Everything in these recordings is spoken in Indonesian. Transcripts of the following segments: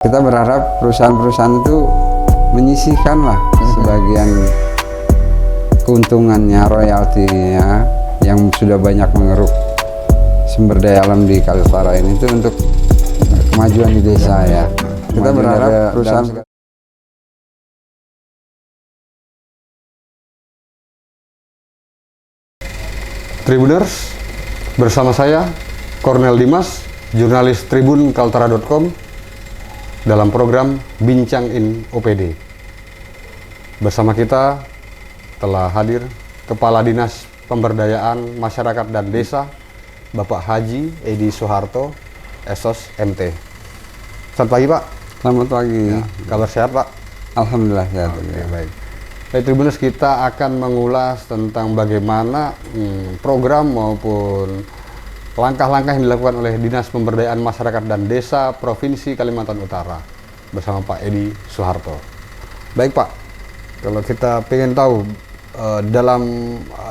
Kita berharap perusahaan-perusahaan itu menyisihkan lah sebagian keuntungannya, royaltinya yang sudah banyak mengeruk sumber daya alam di Kaltara ini itu untuk kemajuan di desa ya. Kita berharap perusahaan Tribuners, bersama saya Cornel Dimas, jurnalis Tribun Kaltara.com dalam program Bincang in OPD. Bersama kita telah hadir Kepala Dinas Pemberdayaan Masyarakat dan Desa, Bapak Haji Edi Soeharto, Esos MT. Selamat pagi Pak. Selamat pagi. Ya, kabar sehat Pak? Alhamdulillah sehat. Oke, baik. Baik Tribuners, kita akan mengulas tentang bagaimana program maupun langkah-langkah yang dilakukan oleh Dinas Pemberdayaan Masyarakat dan Desa Provinsi Kalimantan Utara bersama Pak Edi Soeharto. Baik Pak, kalau kita ingin tahu dalam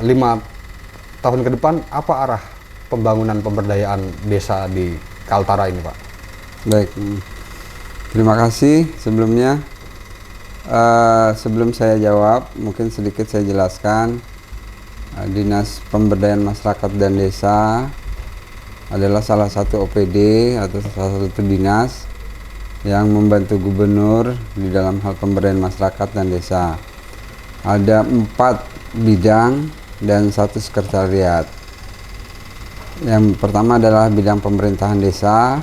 5 tahun ke depan apa arah pembangunan pemberdayaan desa di Kaltara ini Pak? Baik, terima kasih sebelumnya. Sebelum saya jawab, mungkin sedikit saya jelaskan. Dinas Pemberdayaan Masyarakat dan Desa adalah salah satu OPD atau salah satu dinas yang membantu gubernur di dalam hal pemberdayaan masyarakat dan desa. Ada 4 bidang dan 1 sekretariat. Yang pertama adalah bidang pemerintahan desa,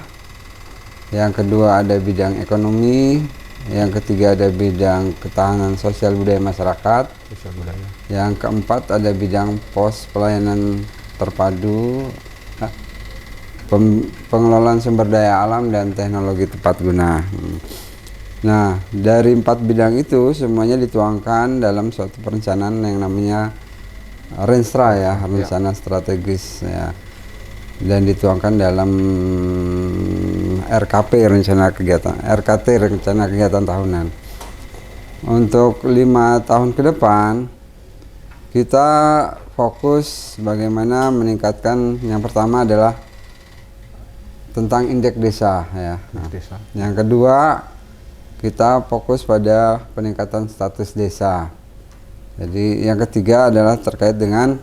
yang kedua ada bidang ekonomi, yang ketiga ada bidang ketahanan sosial budaya masyarakat, yang keempat ada bidang pos pelayanan terpadu, pengelolaan sumber daya alam dan teknologi tepat guna. Nah, dari 4 bidang itu semuanya dituangkan dalam suatu perencanaan yang namanya Renstra ya, rencana strategis ya, dan dituangkan dalam RKP RKT rencana kegiatan tahunan. Untuk 5 tahun ke depan kita fokus bagaimana meningkatkan, yang pertama adalah tentang indeks desa ya. Yang kedua, kita fokus pada peningkatan status desa. Jadi yang ketiga adalah terkait dengan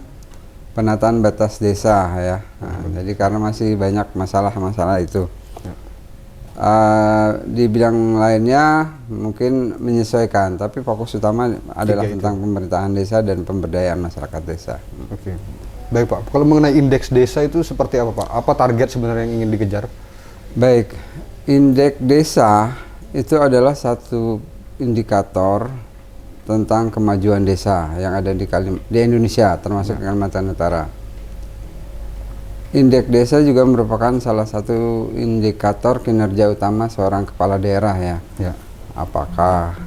penataan batas desa ya. Jadi karena masih banyak masalah-masalah itu. Di bidang lainnya mungkin menyesuaikan, tapi fokus utama adalah tentang pemerintahan desa dan pemberdayaan masyarakat desa. Oke. Baik Pak, kalau mengenai indeks desa itu seperti apa Pak? Apa target sebenarnya yang ingin dikejar? Baik, indeks desa itu adalah satu indikator tentang kemajuan desa yang ada di Indonesia, termasuk Kalimantan Utara. Indeks desa juga merupakan salah satu indikator kinerja utama seorang kepala daerah ya. Apakah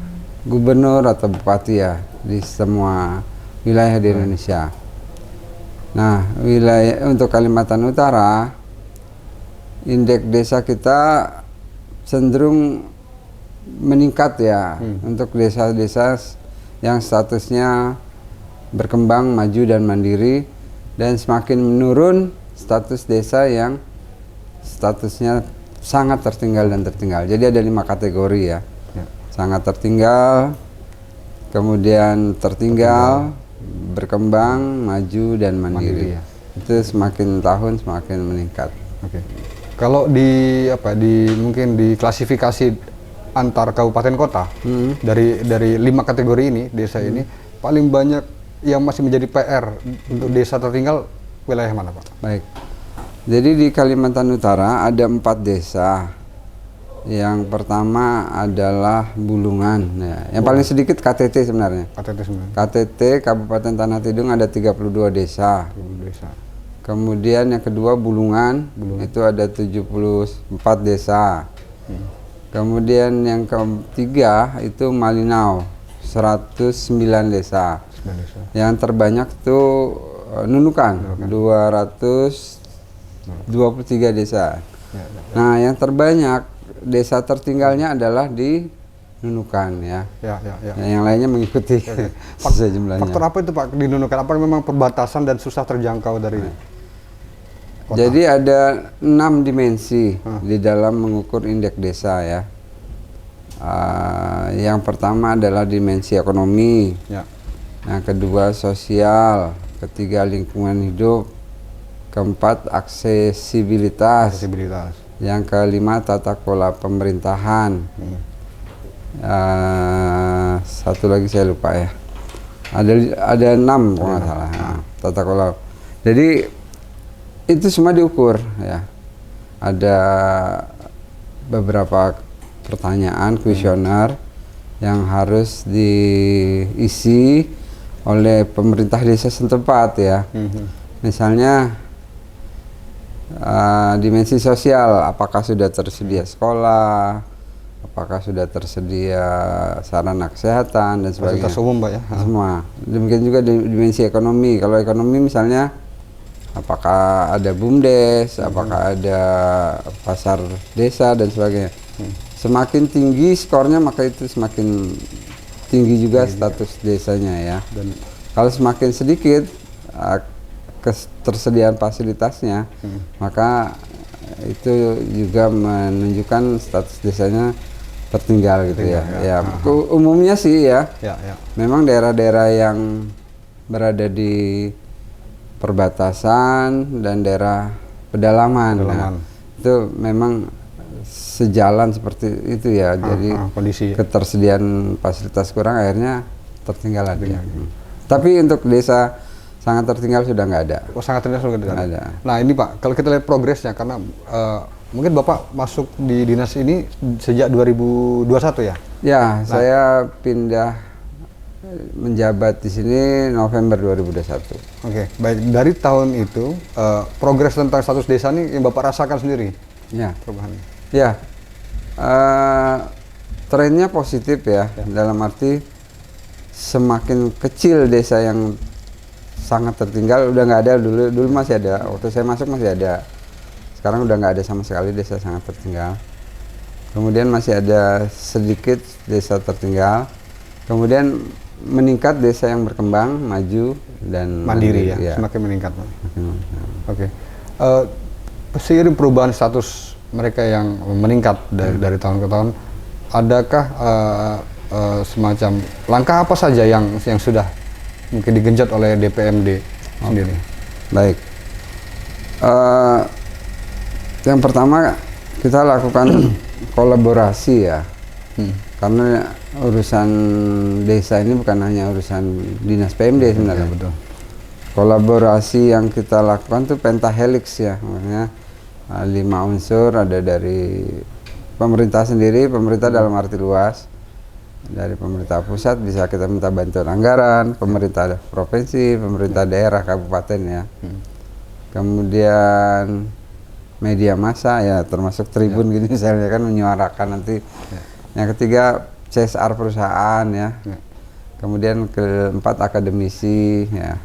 gubernur atau bupati ya di semua wilayah di Indonesia. Nah, wilayah untuk Kalimantan Utara, indeks desa kita cenderung meningkat ya, untuk desa-desa yang statusnya berkembang, maju dan mandiri, dan semakin menurun status desa yang statusnya sangat tertinggal dan tertinggal. Jadi ada 5 kategori ya. Sangat tertinggal, kemudian tertinggal, berkembang, maju dan mandiri. Ya. Itu semakin tahun semakin meningkat. Oke. Kalau mungkin di klasifikasi antar kabupaten kota dari 5 kategori ini desa ini paling banyak yang masih menjadi PR untuk desa tertinggal wilayah mana Pak? Baik. Jadi di Kalimantan Utara ada 4 desa. Yang pertama adalah Bulungan ya. Yang paling sedikit KTT sebenarnya. KTT Kabupaten Tanah Tidung ada 32 desa. Kemudian yang kedua Bulungan. Itu ada 74 desa. Kemudian yang ketiga itu Malinau 109 desa. Yang terbanyak itu Nunukan 223 desa. Nah, yang terbanyak desa tertinggalnya adalah di Nunukan ya. Yang lainnya mengikuti jumlahnya. Faktor apa itu Pak di Nunukan? Apa memang perbatasan dan susah terjangkau dari kota? Jadi ada 6 dimensi di dalam mengukur indeks desa ya. Yang pertama adalah dimensi ekonomi, Ya. yang kedua sosial, ketiga lingkungan hidup, keempat aksesibilitas, Aksesibilitas. yang kelima tata kelola pemerintahan. Satu lagi saya lupa ya. Ada 6 kalau nggak salah. Nah, tata kelola. Jadi itu semua diukur ya. Ada beberapa pertanyaan kuesioner yang harus diisi oleh pemerintah desa setempat ya. Misalnya dimensi sosial, apakah sudah tersedia sekolah, apakah sudah tersedia sarana kesehatan dan sebagainya. Fasilitas umum Pak ya. Semua. Demikian juga dimensi ekonomi. Kalau ekonomi misalnya apakah ada BUMDes, apakah ada pasar desa dan sebagainya. Semakin tinggi skornya maka itu semakin tinggi juga status desanya ya. Dan kalau semakin sedikit ketersediaan fasilitasnya, maka itu juga menunjukkan status desanya tertinggal gitu ya. Ya, umumnya sih ya. Memang daerah-daerah yang berada di perbatasan dan daerah pedalaman. Nah, itu memang sejalan seperti itu ya. Jadi kondisi ketersediaan fasilitas kurang, akhirnya tertinggal aja. Tapi untuk desa sangat tertinggal sudah nggak ada. Oh, sangat tertinggal sudah nggak ada. Nah ini Pak, kalau kita lihat progresnya, karena mungkin Bapak masuk di dinas ini sejak 2021 ya? Ya, saya pindah menjabat di sini November 2021. Oke, baik. Dari tahun itu, progres tentang status desa ini yang Bapak rasakan sendiri? Ya. Perubahannya? Ya, trennya positif ya, dalam arti semakin kecil desa yang sangat tertinggal, udah nggak ada. Dulu masih ada, waktu saya masuk masih ada. Sekarang udah nggak ada sama sekali desa sangat tertinggal. Kemudian masih ada sedikit desa tertinggal. Kemudian meningkat desa yang berkembang, maju dan mandiri ya, semakin meningkat. Oke. Seiring perubahan status mereka yang meningkat dari tahun ke tahun, adakah semacam langkah apa saja yang sudah mungkin digenjot oleh DPMD sendiri? Baik. Yang pertama kita lakukan kolaborasi ya, karena urusan desa ini bukan hanya urusan dinas PMD sebenarnya. Betul. Kolaborasi yang kita lakukan tuh pentahelix ya, maksudnya 5 unsur, ada dari pemerintah sendiri, pemerintah dalam arti luas, dari pemerintah pusat bisa kita minta bantuan anggaran, pemerintah provinsi, pemerintah daerah, kabupaten ya. Kemudian media massa ya, termasuk Tribun gini misalnya kan menyuarakan nanti. Yang ketiga CSR perusahaan ya. Kemudian keempat akademisi ya.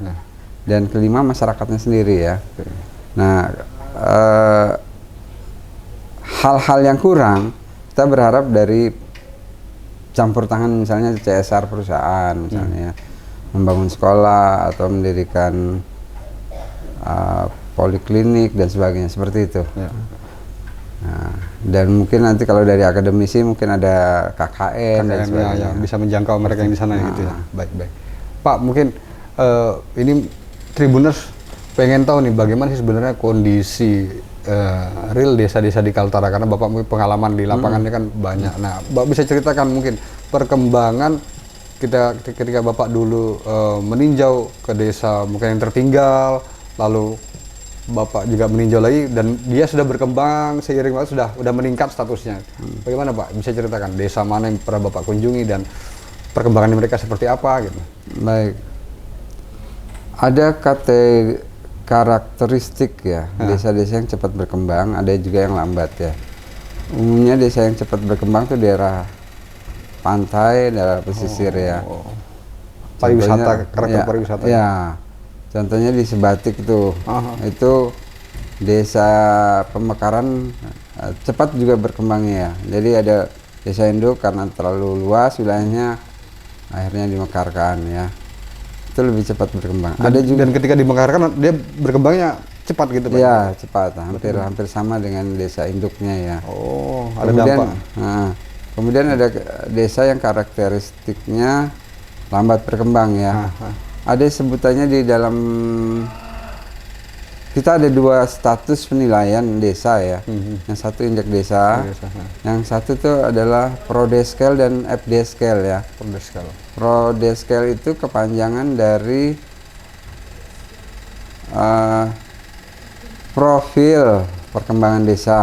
Dan kelima masyarakatnya sendiri ya. Nah, hal-hal yang kurang kita berharap dari campur tangan, misalnya CSR perusahaan misalnya, membangun sekolah atau mendirikan poliklinik dan sebagainya seperti itu. Nah, dan mungkin nanti kalau dari akademisi mungkin ada KKN dan sebagainya yang bisa menjangkau mereka yang di sana gitu ya. Baik. Pak, mungkin ini Tribuners pengen tahu nih bagaimana sih sebenarnya kondisi real desa-desa di Kaltara, karena Bapak mungkin pengalaman di lapangannya kan banyak. Nah, Bapak bisa ceritakan mungkin perkembangan kita ketika Bapak dulu meninjau ke desa mungkin yang tertinggal, lalu Bapak juga meninjau lagi dan dia sudah berkembang seiring waktu, sudah meningkat statusnya. Bagaimana Pak? Bisa ceritakan desa mana yang pernah Bapak kunjungi dan perkembangan mereka seperti apa gitu? Baik. Ada karakteristik ya, desa-desa yang cepat berkembang, ada juga yang lambat ya. Umumnya desa yang cepat berkembang itu daerah pantai, daerah pesisir ya. Pariwisata, karakter pariwisata. Ya, contohnya di Sebatik itu desa pemekaran cepat juga berkembangnya ya. Jadi ada desa induk karena terlalu luas wilayahnya, akhirnya dimekarkan ya. Itu lebih cepat berkembang. Dan, ada juga, dan ketika dimekarkan dia berkembangnya cepat gitu Pak? Ya, cepat. Hampir sama dengan desa induknya ya. Ada dampak. Kemudian ada desa yang karakteristiknya lambat berkembang ya. Ada sebutannya di dalam, kita ada 2 status penilaian desa ya. Yang satu indeks desa, yang satu tuh adalah Prodescale dan FDescale ya. Prodescale itu kepanjangan dari profil perkembangan desa,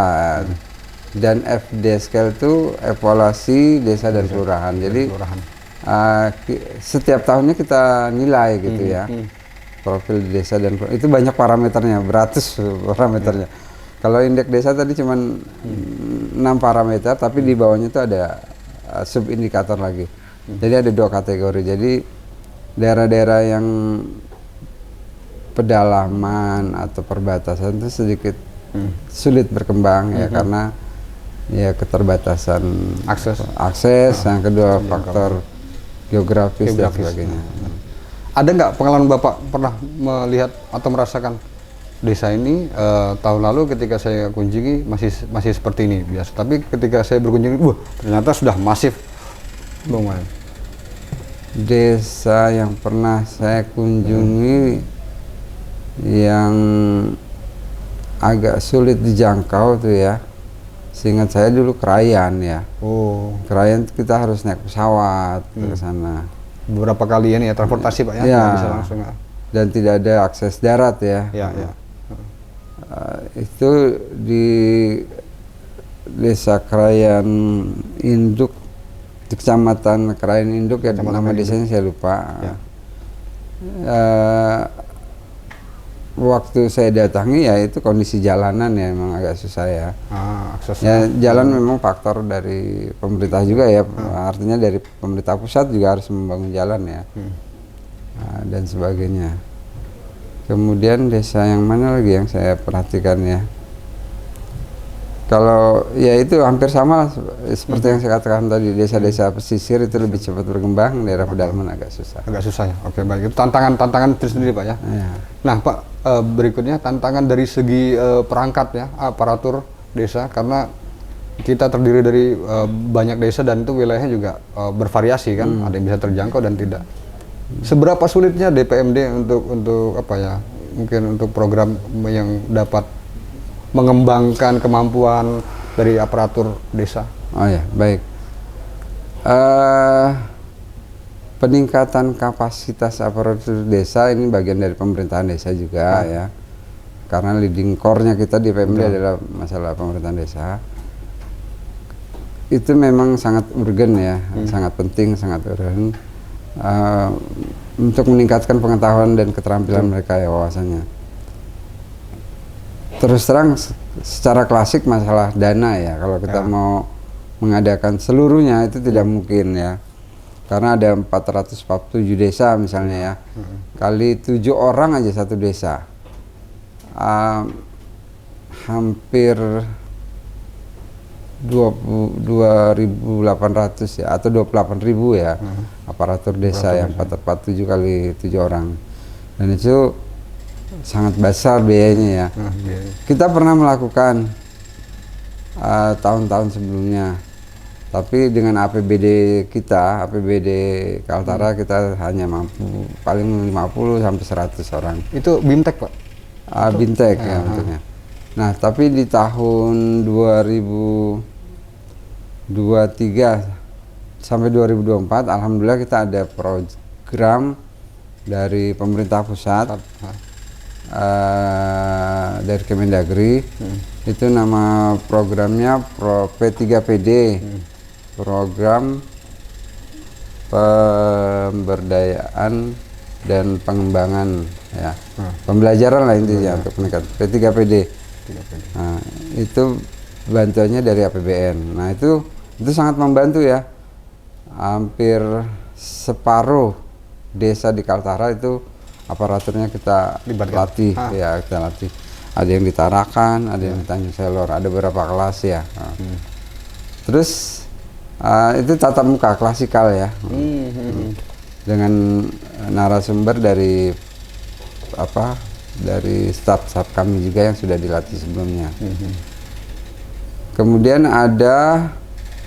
dan FDescale itu evaluasi desa dan kelurahan. Jadi setiap tahunnya kita nilai gitu ya. Profil desa dan itu banyak parameternya, beratus parameternya. Kalau indeks desa tadi cuma 6 parameter, tapi di bawahnya itu ada sub indikator lagi. Jadi ada 2 kategori. Jadi daerah-daerah yang pedalaman atau perbatasan itu sedikit sulit berkembang ya, karena ya keterbatasan akses, yang kedua faktor geografis dan sebagainya. Ada nggak pengalaman Bapak pernah melihat atau merasakan desa ini tahun lalu ketika saya kunjungi masih seperti ini biasa, tapi ketika saya berkunjung, ternyata sudah masif, lumayan. Desa yang pernah saya kunjungi yang agak sulit dijangkau tuh ya, seingat saya dulu Krayan ya. Krayan kita harus naik pesawat ke sana. Beberapa kali ya transportasi Pak ya, bisa langsung. Dan tidak ada akses darat ya. Itu di Desa Krayan Induk, di Kecamatan Krayan Induk ya, nama desanya saya lupa. Waktu saya datangi ya itu kondisi jalanan ya memang agak susah ya. Jalan memang faktor dari pemerintah juga ya, artinya dari pemerintah pusat juga harus membangun jalan ya, dan sebagainya. Kemudian desa yang mana lagi yang saya perhatikan ya? Kalau ya itu hampir sama seperti yang saya katakan tadi, desa-desa pesisir itu lebih cepat berkembang, daerah pedalaman agak susah. Ya. Oke, baik. Itu tantangan tersendiri Pak ya. Nah Pak, berikutnya tantangan dari segi perangkat ya, aparatur desa, karena kita terdiri dari banyak desa dan itu wilayahnya juga bervariasi kan, ada yang bisa terjangkau dan tidak. Seberapa sulitnya DPMD untuk apa ya, mungkin untuk program yang dapat mengembangkan kemampuan dari aparatur desa? Oh ya, baik. Peningkatan kapasitas aparatur desa ini bagian dari pemerintahan desa juga ya, karena leading core-nya kita di PMD adalah masalah pemerintahan desa. Itu memang sangat urgen ya, sangat penting, sangat urgen untuk meningkatkan pengetahuan dan keterampilan mereka ya, wawasannya. Terus terang secara klasik masalah dana ya, kalau kita mau mengadakan seluruhnya itu tidak mungkin ya, karena ada 447 desa misalnya ya, kali 7 orang aja satu desa, hampir 2.800 ya, atau 28.000 ya, aparatur desa yang 447 kali 7 orang, dan itu sangat besar biayanya ya. Kita pernah melakukan tahun-tahun sebelumnya, tapi dengan APBD kita, APBD Kaltara, kita hanya mampu paling 50 sampai 100 orang. Itu BIMTEK Pak? BIMTEK ya bentuknya. Nah tapi di tahun 2023 sampai 2024 alhamdulillah kita ada program dari pemerintah pusat, dari Kemendagri. Itu nama programnya P3PD, program pemberdayaan dan pengembangan ya, pembelajaran lah intinya untuk meningkat P3PD. Nah, itu bantuannya dari APBN. Nah itu sangat membantu ya, hampir separuh desa di Kaltara itu aparaturnya kita latih ya, kita latih. Ada yang di Tarakan, ada yang di Tanjung Selor, ada beberapa kelas ya. Terus itu tatap muka klasikal ya, dengan narasumber dari dari staf kami juga yang sudah dilatih sebelumnya. Kemudian ada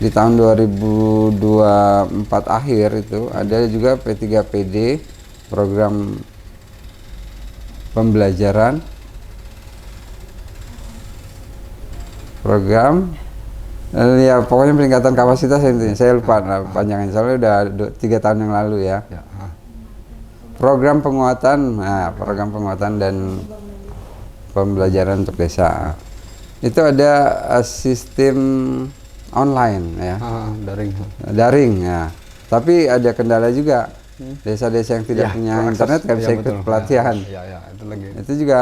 di tahun 2024 akhir itu ada juga P3PD, program pembelajaran, ya pokoknya peningkatan kapasitas intinya. Saya lupa panjangnya, soalnya udah 3 tahun yang lalu ya. Program penguatan dan pembelajaran untuk desa. Itu ada sistem online ya, daring ya. Tapi ada kendala juga. Desa-desa yang tidak punya internet nggak bisa ikut pelatihan. Itu juga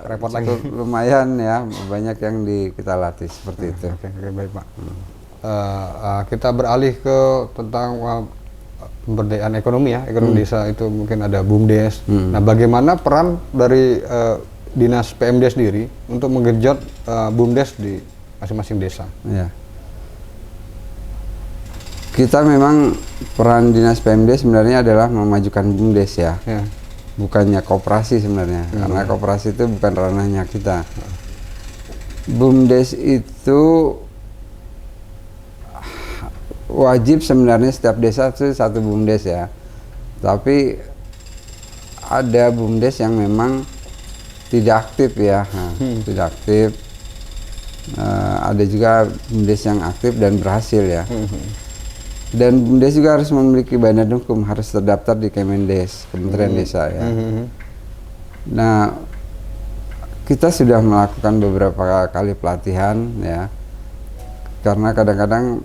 repot lagi. Lumayan ya, banyak yang kita latih seperti itu. Oke, baik Pak. Kita beralih ke tentang pemberdayaan ekonomi ya, ekonomi desa itu mungkin ada BUMDes. Nah, bagaimana peran dari Dinas PMD sendiri untuk menggenjot BUMDes di masing-masing desa? Ya. Kita memang peran Dinas PMD sebenarnya adalah memajukan BUMDes ya. Bukannya koperasi sebenarnya, karena koperasi itu bukan ranahnya kita. BUMDes itu wajib sebenarnya setiap desa itu satu BUMDes ya. Tapi ada BUMDes yang memang tidak aktif ya, tidak aktif. Ada juga BUMDes yang aktif dan berhasil ya. Dan BUMDes juga harus memiliki badan hukum, harus terdaftar di Kemendes, Kementerian Desa ya. Nah, kita sudah melakukan beberapa kali pelatihan ya, karena kadang-kadang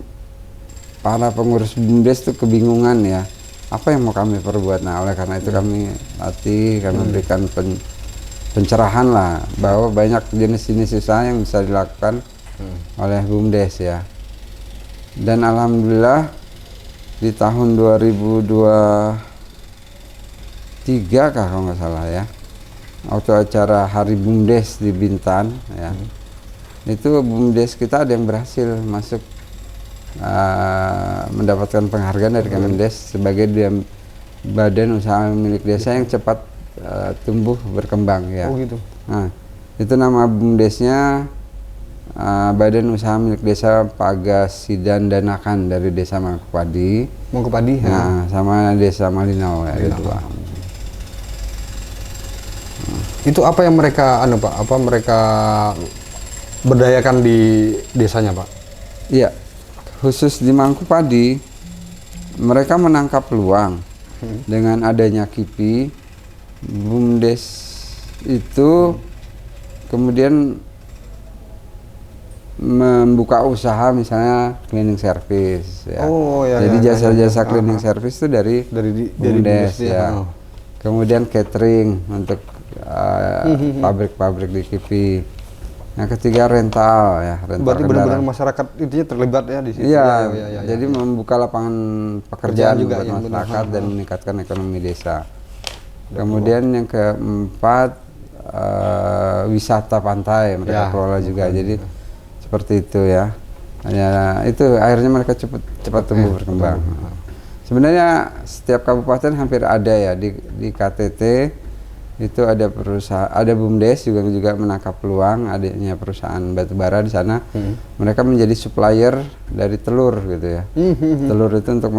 para pengurus BUMDes itu kebingungan ya, apa yang mau kami perbuat. Nah, oleh karena itu kami latih, kami memberikan pencerahan lah bahwa banyak jenis-jenis usaha yang bisa dilakukan oleh BUMDes ya. Dan alhamdulillah di tahun 2023 kalau nggak salah ya, waktu acara Hari BUMDes di Bintan ya, itu BUMDes kita ada yang berhasil masuk mendapatkan penghargaan dari Kemendes sebagai badan usaha milik desa yang cepat tumbuh berkembang ya. Oh gitu. Nah, itu nama BUMDesnya Badan Usaha Milik Desa Pagasidan Danakan dari Desa Mangkupadi. Mangkupadi. Nah, sama Desa Malinau ya gitu, Pak. Itu apa yang mereka Pak? Apa mereka berdayakan di desanya, Pak? Iya. Khusus di Mangkupadi mereka menangkap peluang dengan adanya KIPI. BUMDes itu kemudian membuka usaha misalnya cleaning service ya. Jadi jasa-jasa cleaning service itu dari BUMDes ya. Kemudian catering untuk pabrik-pabrik di KIPI. Yang ketiga rental ya, rental. Berarti benar-benar masyarakat intinya terlibat ya di situ. Iya, jadi membuka lapangan pekerjaan juga buat masyarakat dan meningkatkan ekonomi desa. Kemudian yang keempat wisata pantai mereka kelola juga. Jadi seperti itu ya. Hanya itu akhirnya mereka cepat tumbuh berkembang. Sebenarnya setiap kabupaten hampir ada ya di KTT itu ada perusahaan, ada BUMDes juga menangkap peluang adanya perusahaan batubara di sana. Mereka menjadi supplier dari telur gitu ya. Telur itu untuk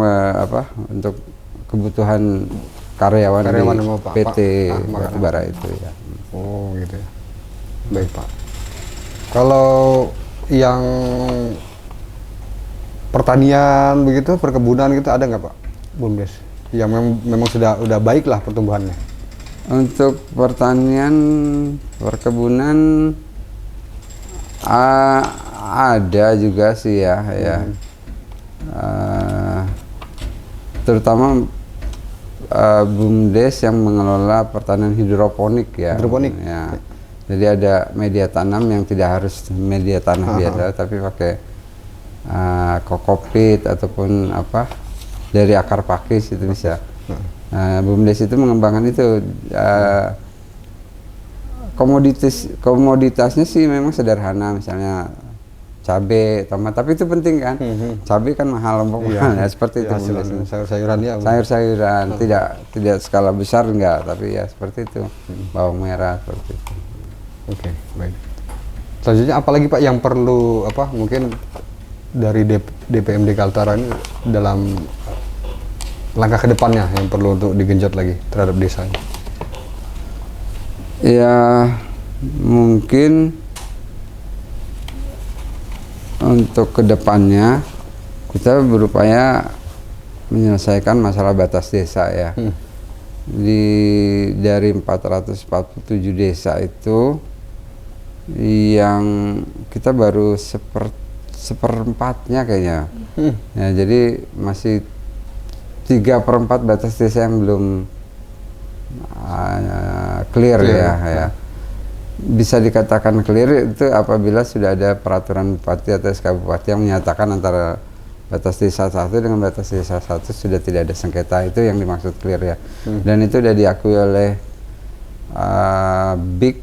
untuk kebutuhan karyawan di PT batubara itu ya. Oh gitu ya. Baik Pak. Kalau yang pertanian begitu, perkebunan gitu ada nggak Pak BUMDes? Yang memang udah baik lah pertumbuhannya. Untuk pertanian, perkebunan ada juga sih ya. Terutama BUMDes yang mengelola pertanian hidroponik ya. Hidroponik. Ya. Jadi ada media tanam yang tidak harus media tanah biasa, tapi pakai kokopit ataupun dari akar pakis itu bisa. BUMDes itu mengembangkan itu. Komoditasnya sih memang sederhana, misalnya cabai, tomat, tapi itu penting kan. Cabai kan mahal, mahal ya, seperti itu. Sayur-sayuran ya. Sayur-sayuran tidak skala besar enggak, tapi ya seperti itu. Bawang merah seperti itu. Oke, baik. Selanjutnya apalagi Pak yang perlu mungkin dari DPMD Kaltara ini dalam langkah ke depannya yang perlu untuk digenjot lagi terhadap desa ini? Ya, mungkin untuk kedepannya kita berupaya menyelesaikan masalah batas desa ya. Dari 447 desa itu yang kita baru seperempatnya kayaknya. Ya, jadi masih 3/4 batas desa yang belum clear ya. Bisa dikatakan clear itu apabila sudah ada peraturan bupati atau SK bupati yang menyatakan antara batas desa satu dengan batas desa satu sudah tidak ada sengketa, itu yang dimaksud clear ya. Dan itu sudah diakui oleh BIK,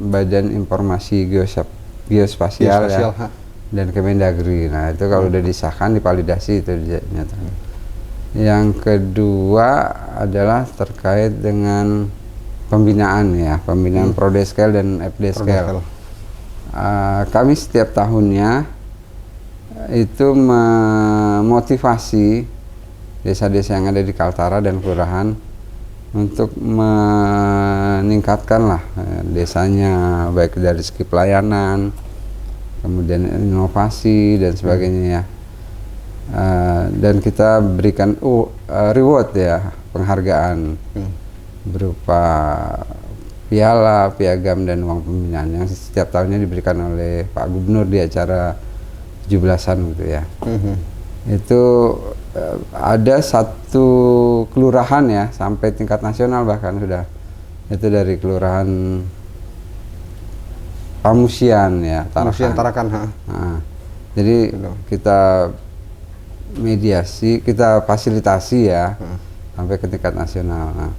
Badan Informasi Geospasial ya, dan Kemendagri. Nah itu kalau udah disahkan, divalidasi, itu dinyatakan. Yang kedua adalah terkait dengan pembinaan ya, pembinaan Prodeskel dan FDeskel. Kami setiap tahunnya itu memotivasi desa-desa yang ada di Kaltara dan kelurahan untuk meningkatkan lah desanya, baik dari segi pelayanan, kemudian inovasi dan sebagainya ya. Dan kita berikan reward ya, penghargaan berupa piala, piagam, dan uang pembinaan yang setiap tahunnya diberikan oleh Pak Gubernur di acara 17-an gitu ya. Itu ada satu kelurahan ya, sampai tingkat nasional bahkan sudah, itu dari kelurahan Pamusian ya, Tarakan. Nah, jadi kita mediasi, kita fasilitasi ya, sampai ke tingkat nasional. Nah,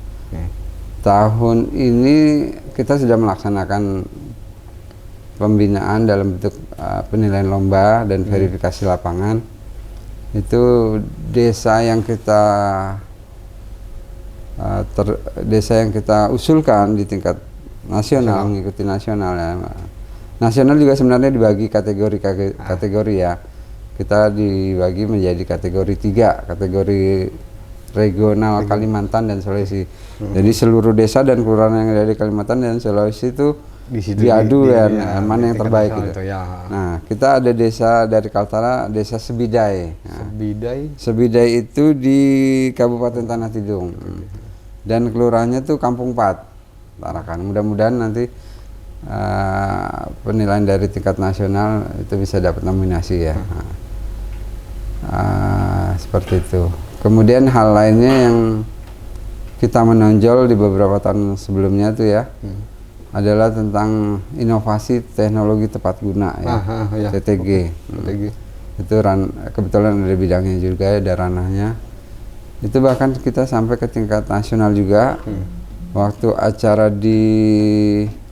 tahun ini kita sudah melaksanakan pembinaan dalam bentuk penilaian lomba dan verifikasi lapangan. Itu desa yang kita usulkan di tingkat nasional, mengikuti nasional ya. Nasional juga sebenarnya dibagi kategori ya. Kita dibagi menjadi kategori 3, kategori regional Kalimantan dan Sulawesi. Jadi seluruh desa dan kelurahan yang ada di Kalimantan dan Sulawesi itu diadu ya, mana yang terbaik gitu. Ya. Nah, kita ada desa dari Kaltara, desa Sebidai. Nah, Sebidai itu di Kabupaten Tanah Tidung. Dan kelurahannya tuh Kampung Pat, Tarakan. Mudah-mudahan nanti penilaian dari tingkat nasional itu bisa dapat nominasi ya. Seperti itu. Kemudian hal lainnya yang kita menonjol di beberapa tahun sebelumnya tuh ya, adalah tentang inovasi teknologi tepat guna ya, TTG. Itu kebetulan ada bidangnya juga, ada ranahnya. Itu bahkan kita sampai ke tingkat nasional juga. Waktu acara di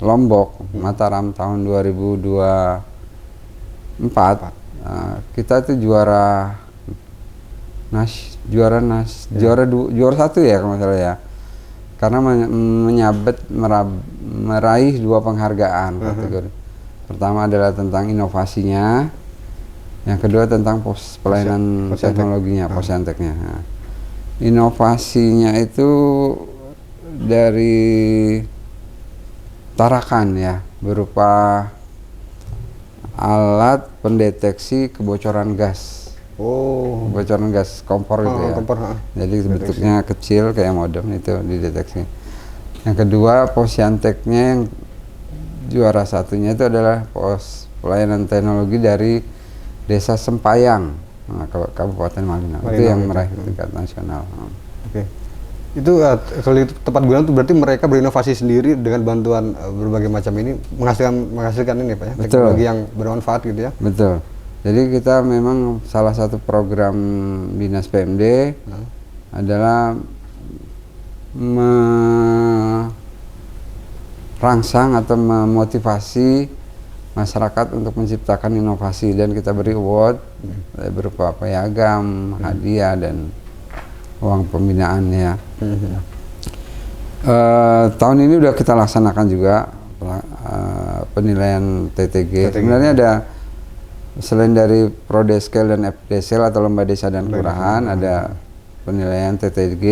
Lombok, Mataram tahun 2024, kita itu juara satu ya kalau nggak salah ya, karena meraih 2 penghargaan kategori. Pertama adalah tentang inovasinya, yang kedua tentang pelayanan teknologinya, Posyanteknya. Nah, inovasinya itu dari Tarakan ya, berupa alat pendeteksi kebocoran gas. Kebocoran gas kompor gitu ya. Jadi bentuknya kecil kayak modem, itu dideteksi. Yang kedua, Posyanteknya yang juara satunya itu adalah pos pelayanan teknologi dari Desa Sempayang, Kabupaten Malinau. Itu yang meraih tingkat nasional. Itu kalau itu tepat guna itu berarti mereka berinovasi sendiri dengan bantuan berbagai macam ini, menghasilkan ini Pak ya, teknologi yang bermanfaat gitu ya. Betul. Jadi kita memang salah satu program Dinas PMD adalah merangsang atau memotivasi masyarakat untuk menciptakan inovasi, dan kita beri award berupa piagam, hadiah, dan uang pembinaan ya. Tahun ini udah kita laksanakan juga penilaian TTG. Sebenarnya ada Selain dari Prodeskel dan FDeskel atau Lomba Desa dan Kelurahan, ada penilaian TTG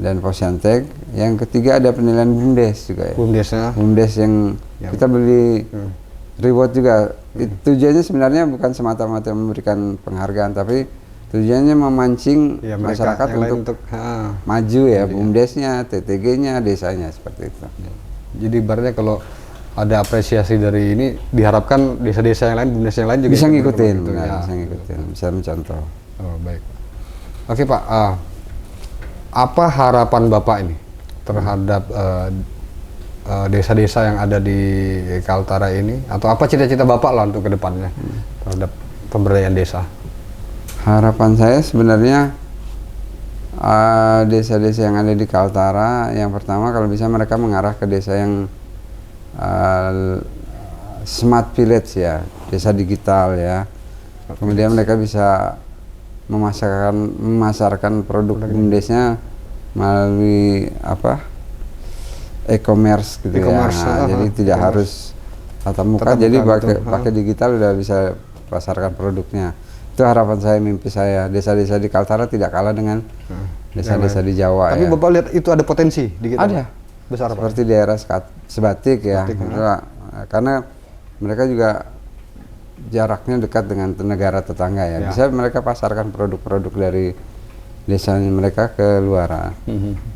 dan Posyantek. Yang ketiga ada penilaian BUMDes juga ya. BUMDes yang kita beli reward juga. Tujuannya sebenarnya bukan semata-mata memberikan penghargaan, tapi tujuannya memancing masyarakat untuk maju ya, BUMDesnya, TTG-nya, desanya seperti itu. Jadi ibaratnya kalau ada apresiasi dari ini, diharapkan desa-desa yang lain, BUMDes yang lain juga bisa ngikutin, gitu, bisa ngikutin, bisa mencontoh. Oh, baik. Oke Pak, apa harapan Bapak ini terhadap desa-desa yang ada di Kaltara ini, atau apa cita-cita Bapak lah untuk kedepannya terhadap pemberdayaan desa? Harapan saya sebenarnya desa-desa yang ada di Kaltara, yang pertama kalau bisa mereka mengarah ke desa yang smart village ya, desa digital ya. Kemudian mereka bisa memasarkan produk BUMDesnya melalui e-commerce gitu ya. Jadi tidak harus tatap muka, jadi pakai digital udah bisa pasarkan produknya. Itu harapan saya, mimpi saya. Desa-desa di Kaltara tidak kalah dengan desa-desa di Jawa. Tapi Bapak lihat itu ada potensi di kita? Ada. Besar, seperti daerah Sebatik ya. Karena mereka juga jaraknya dekat dengan negara tetangga ya. Bisa mereka pasarkan produk-produk dari desa mereka ke luar.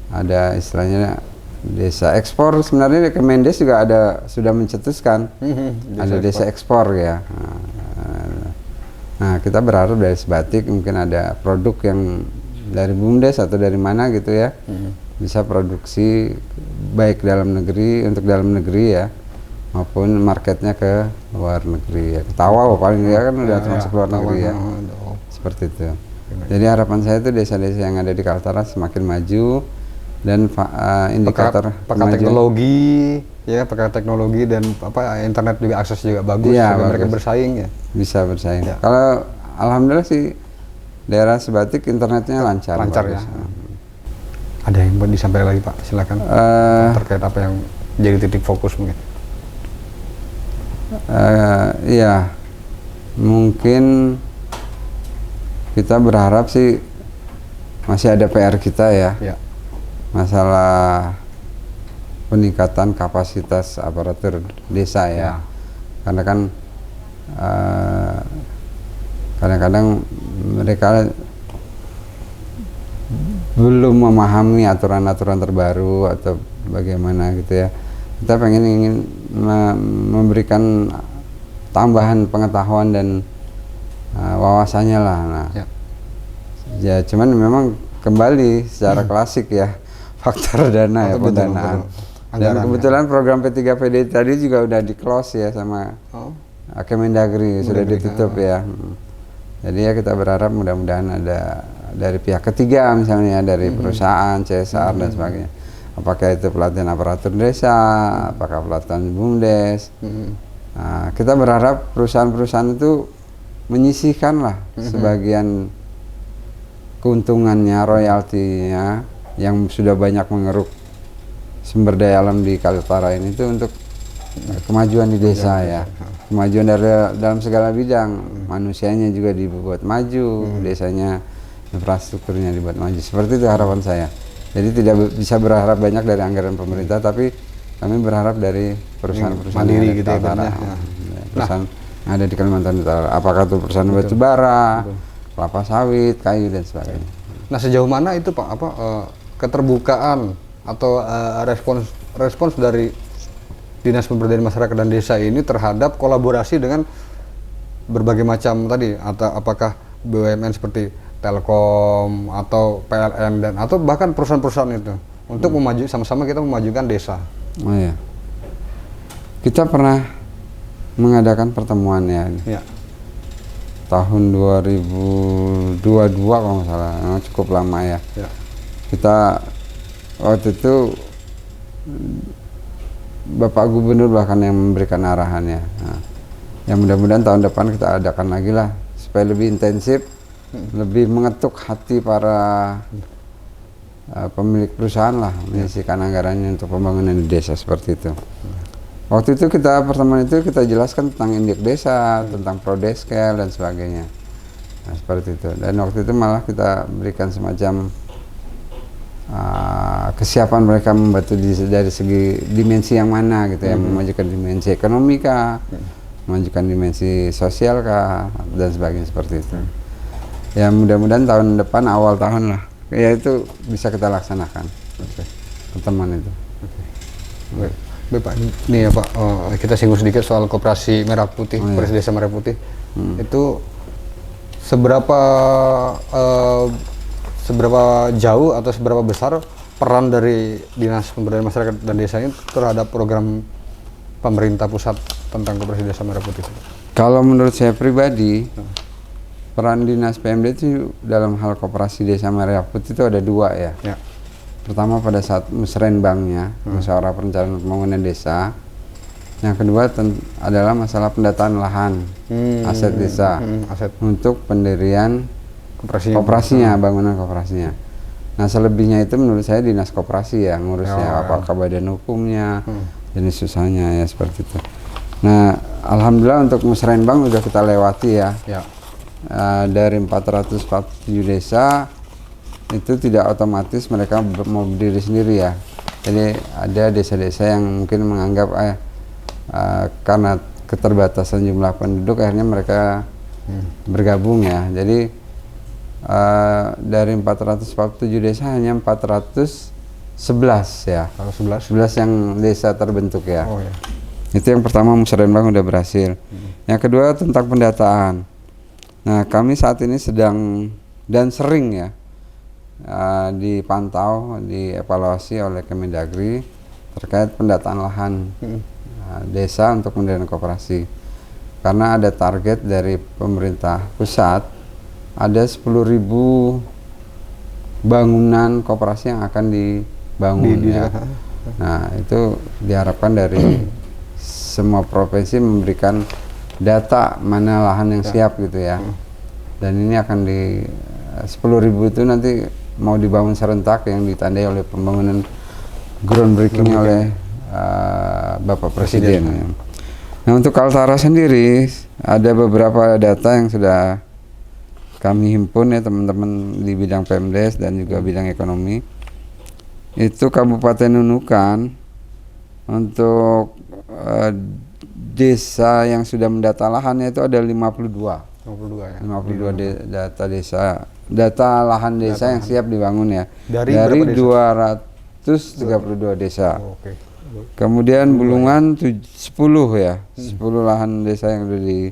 Ada istilahnya desa ekspor. Sebenarnya Kemendes juga sudah mencetuskan ada desa ekspor ya. Nah, kita berharap dari Sebatik mungkin ada produk yang dari BUMDes atau dari mana gitu ya, bisa produksi baik untuk dalam negeri ya, maupun marketnya ke luar negeri ya. Tawa paling ya kan udah termasuk luar negeri ya, seperti itu. Jadi harapan saya itu desa-desa yang ada di Kaltara semakin maju dan indikator pakai teknologi ya, pakai teknologi dan internet juga, akses juga bagus, mereka bersaing ya. Bisa bersaing. Ya. Kalau alhamdulillah sih daerah Sebatik internetnya lancar ya. Ada yang mau disampaikan lagi Pak? Silakan. Terkait apa yang jadi titik fokus mungkin. Iya, mungkin kita berharap sih masih ada PR kita ya. Masalah peningkatan kapasitas aparatur desa ya. Karena kan kadang-kadang mereka belum memahami aturan-aturan terbaru atau bagaimana gitu ya. Kita ingin memberikan tambahan pengetahuan dan wawasannya lah. Nah, ya cuman memang kembali secara klasik ya, faktor dana ya, pendanaan. Dan kebetulan program P3PD tadi juga udah di close ya sama Kemendagri, sudah ditutup ya. Jadi ya kita berharap mudah-mudahan ada dari pihak ketiga misalnya dari perusahaan, CSR dan sebagainya. Apakah itu pelatihan aparatur desa, apakah pelatihan BUMDes. Nah, kita berharap perusahaan-perusahaan itu menyisihkan lah sebagian keuntungannya, royaltinya yang sudah banyak mengeruk sumber daya alam di Kaltara ini itu untuk kemajuan di desa ya. Kemajuan dalam segala bidang, manusianya juga dibuat maju, desanya, infrastrukturnya dibuat maju. Seperti itu harapan saya. Jadi tidak bisa berharap banyak dari anggaran pemerintah, tapi kami berharap dari perusahaan-perusahaan mandiri gitu ya, perusahaan yang ada di Kalimantan Utara. Apakah itu perusahaan batu bara, kelapa sawit, kayu dan sebagainya. Nah, sejauh mana itu Pak keterbukaan atau respons dari Dinas Pemberdayaan Masyarakat dan Desa ini terhadap kolaborasi dengan berbagai macam tadi, atau apakah BUMN seperti Telkom atau PLN atau bahkan perusahaan-perusahaan itu untuk sama-sama kita memajukan desa. Oh iya. Kita pernah mengadakan pertemuan ya. Tahun 2022 kalau nggak salah, cukup lama ya. Kita waktu itu Bapak Gubernur bahkan yang memberikan arahannya. Nah, yang mudah-mudahan tahun depan kita adakan lagi lah supaya lebih intensif, lebih mengetuk hati para pemilik perusahaan lah, menyisihkan anggarannya untuk pembangunan di desa seperti itu. Waktu itu pertemuan itu kita jelaskan tentang indeks desa, tentang prodeskel dan sebagainya. Nah, seperti itu. Dan waktu itu malah kita berikan semacam kesiapan mereka membantu dari segi dimensi yang mana gitu ya, memajukan dimensi ekonomi kah, memajukan dimensi sosial kah, dan sebagainya seperti itu. Ya mudah-mudahan tahun depan, awal tahun lah, ya itu bisa kita laksanakan pertemuan itu. Baik Pak, ini ya Pak, kita singgung sedikit soal Koperasi Merah Putih, Koperasi Desa Merah Putih. Itu seberapa jauh atau seberapa besar peran dari Dinas Pemberdayaan Masyarakat dan Desa ini terhadap program pemerintah pusat tentang Koperasi Desa Merah Putih? Kalau menurut saya pribadi, peran Dinas PMD itu dalam hal Koperasi Desa Merah Putih itu ada dua ya. Pertama pada saat musrenbangnya, musyawarah perencanaan pembangunan desa. Yang kedua adalah masalah pendataan lahan, aset desa, untuk pendirian koperasinya, bangunan koperasinya. Nah selebihnya itu menurut saya dinas koperasi ya ngurusnya, apakah badan hukumnya, jenis usahanya ya seperti itu. Nah alhamdulillah untuk musrenbang udah kita lewati ya. Dari 447 desa itu tidak otomatis mereka mau berdiri sendiri ya. Jadi ada desa-desa yang mungkin menganggap karena keterbatasan jumlah penduduk akhirnya mereka bergabung ya. Jadi dari 447 desa hanya 411 ya. 11 yang desa terbentuk ya. Itu yang pertama, musrenbang udah berhasil. Yang kedua tentang pendataan. Nah kami saat ini sedang dan sering ya dipantau, dievaluasi oleh Kemendagri terkait pendataan lahan desa untuk pendirian koperasi. Karena ada target dari pemerintah pusat, ada 10.000 bangunan koperasi yang akan dibangun ya. Nah itu diharapkan dari semua provinsi memberikan data mana lahan yang siap gitu ya. Dan ini akan di 10.000 itu nanti mau dibangun serentak yang ditandai oleh pembangunan groundbreaking oleh Bapak Presiden. Ya. Nah untuk Kaltara sendiri ada beberapa data yang sudah kami himpun ya teman-teman di bidang Pemdes dan juga bidang ekonomi. Itu Kabupaten Nunukan untuk desa yang sudah mendata lahannya itu ada 52 ya. 52 data desa, data lahan desa yang siap dibangun ya. Dari 232 desa. Kemudian Bulungan 10 ya. 10 lahan desa yang sudah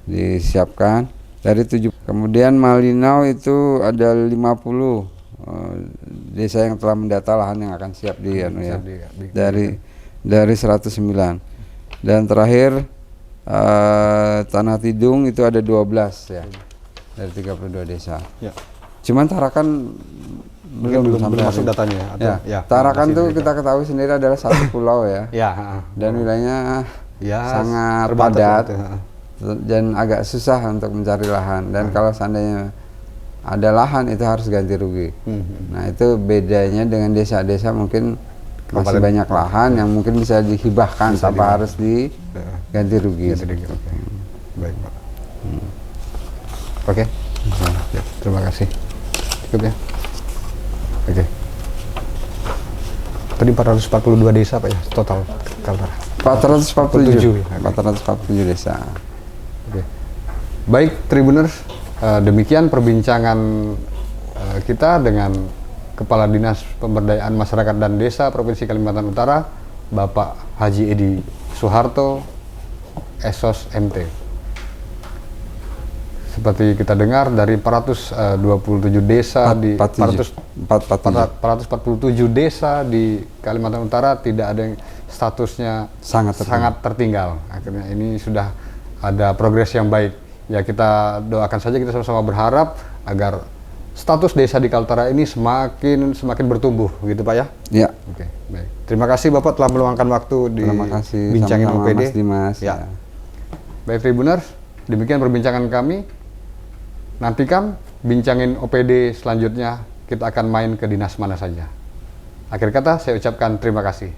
disiapkan dari 7. Kemudian Malinau itu ada 50 desa yang telah mendata lahan yang akan siap dari 109. Dan terakhir Tanah Tidung itu ada 12 ya dari 32 desa. Cuman Tarakan belum masuk datanya. Tarakan tuh kita ketahui sendiri adalah satu pulau ya. Dan wilayahnya sangat padat dan agak susah untuk mencari lahan. Dan kalau seandainya ada lahan itu harus ganti rugi. Nah itu bedanya dengan desa-desa mungkin masih banyak lahan yang mungkin bisa dihibahkan tanpa harus diganti rugi. Baik Pak. Oke. Terima kasih. Cukup ya. Oke. Tadi 442 desa Pak ya total Kaltara. 447 desa. Oke. Baik Tribuners, demikian perbincangan kita dengan Kepala Dinas Pemberdayaan Masyarakat dan Desa Provinsi Kalimantan Utara, Bapak Haji Edi Soeharto, Esos MT. Seperti kita dengar dari 427 desa di 447 desa di Kalimantan Utara tidak ada yang statusnya sangat tertinggal. Akhirnya ini sudah ada progres yang baik. Ya kita doakan saja, kita sama-sama berharap agar status desa di Kaltara ini semakin bertumbuh, gitu Pak ya? Ya. Oke, baik. Terima kasih Bapak telah meluangkan waktu di bincangin OPD. Mas Dimas. Ya. Baik Tribuners, demikian perbincangan kami. Nantikan bincangin OPD selanjutnya, kita akan main ke dinas mana saja. Akhir kata saya ucapkan terima kasih.